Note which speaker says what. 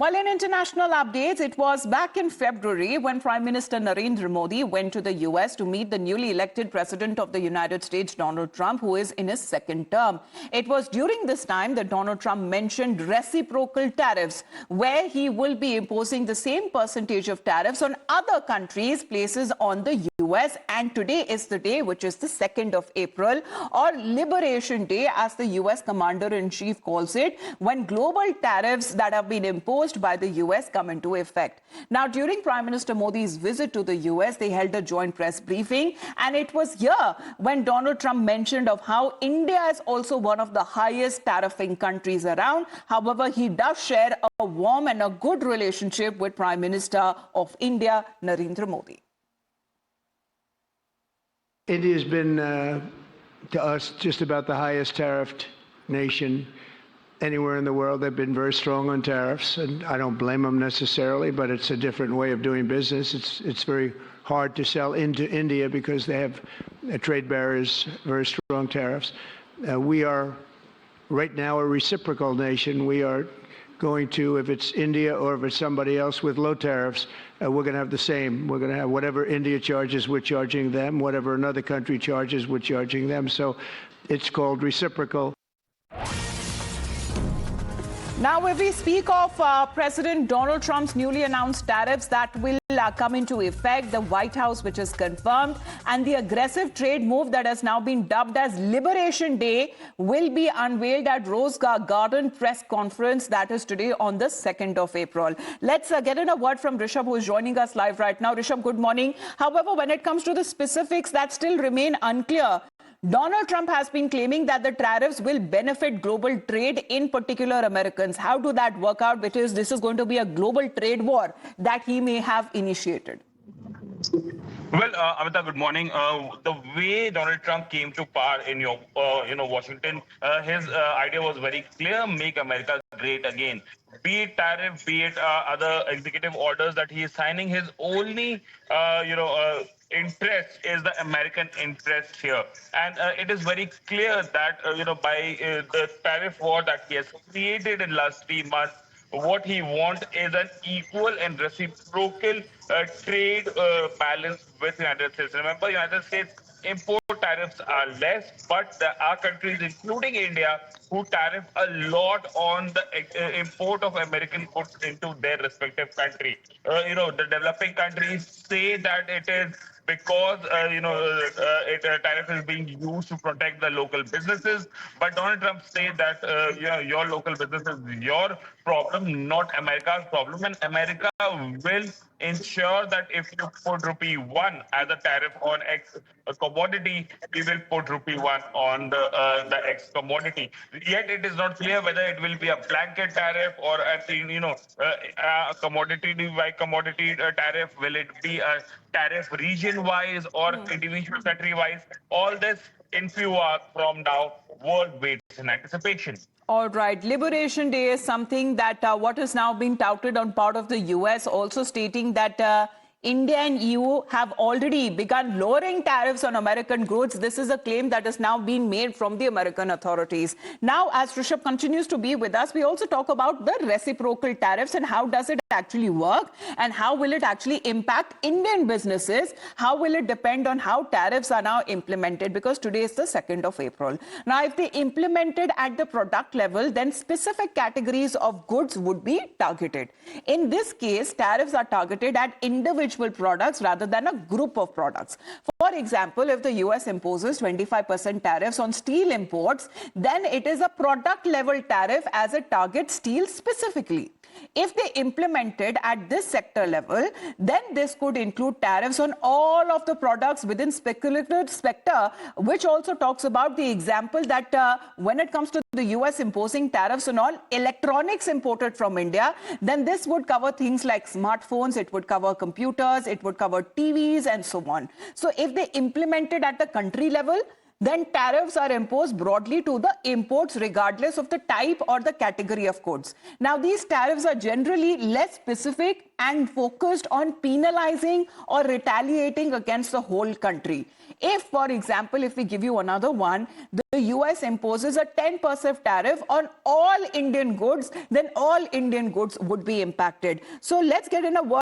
Speaker 1: Well, in international updates, it was back in February when Prime Minister Narendra Modi went to the US to meet the newly elected President of the United States, Donald Trump, who is in his second term. It was during this time that Donald Trump mentioned reciprocal tariffs, where he will be imposing the same percentage of tariffs on other countries' places on the US. And today is the day, which is the 2nd of April, or Liberation Day, as the US Commander-in-Chief calls it, when global tariffs that have been imposed by the US come into effect. Now, during Prime Minister Modi's visit to the US, they held a joint press briefing, and it was here when Donald Trump mentioned of how India is also one of the highest tariffing countries around. However, he does share a warm and a good relationship with Prime Minister of India, Narendra Modi.
Speaker 2: India's been, to us, just about the highest tariffed nation anywhere in the world. They've been very strong on tariffs, and I don't blame them necessarily, but it's a different way of doing business. It's very hard to sell into India because they have trade barriers, very strong tariffs. We are right now a reciprocal nation. We are going to, if it's India or if it's somebody else with low tariffs, we're going to have the same. We're going to have whatever India charges, we're charging them. Whatever another country charges, we're charging them. So it's called reciprocal.
Speaker 1: Now, if we speak of President Donald Trump's newly announced tariffs that will come into effect, the White House, which is confirmed, and the aggressive trade move that has now been dubbed as Liberation Day will be unveiled at Rose Garden press conference that is today on the 2nd of April. Let's get in a word from Rishabh, who is joining us live right now. Rishabh, good morning. However, when it comes to the specifics that still remain unclear, Donald Trump has been claiming that the tariffs will benefit global trade, in particular Americans. How do that work out? Because this is going to be a global trade war that he may have initiated.
Speaker 3: Well, Amita, good morning. The way Donald Trump came to power in Washington, his idea was very clear: make America great again. Be it tariff, be it other executive orders that he is signing, his only interest is the American interest here. And it is very clear that, by the tariff war that he has created in last 3 months, what he wants is an equal and reciprocal trade balance with the United States. Remember, United States import tariffs are less, but there are countries, including India, who tariff a lot on the import of American goods into their respective country. The developing countries say that it is because tariff is being used to protect the local businesses. But Donald Trump said that your local business is your problem, not America's problem, and America will ensure that if you put rupee 1 as a tariff on X commodity, we will put rupee 1 on the X commodity. Yet it is not clear whether it will be a blanket tariff or a commodity by commodity tariff. Will it be a tariff region-wise or individual country-wise? All this in few hours from now, world waits in anticipation.
Speaker 1: All right. Liberation Day is something that what is now being touted on part of the US, also stating that India and EU have already begun lowering tariffs on American goods. This is a claim that is now being made from the American authorities. Now, as Rishabh continues to be with us, we also talk about the reciprocal tariffs and how does it actually work and how will it actually impact Indian businesses? How will it depend on how tariffs are now implemented? Because today is the 2nd of April. Now, if they implemented at the product level, then specific categories of goods would be targeted. In this case, tariffs are targeted at individual products rather than a group of products. For example, if the US imposes 25% tariffs on steel imports, then it is a product level tariff as it targets steel specifically. If they implemented at this sector level, then this could include tariffs on all of the products within speculative sector, which also talks about the example that when it comes to the US imposing tariffs on all electronics imported from India, then this would cover things like smartphones, it would cover computers, it would cover TVs and so on. So if they implemented at the country level, then tariffs are imposed broadly to the imports regardless of the type or the category of goods. Now, these tariffs are generally less specific and focused on penalizing or retaliating against the whole country. If, for example, if we give you another one, the US imposes a 10% tariff on all Indian goods, then all Indian goods would be impacted. So let's get in a word.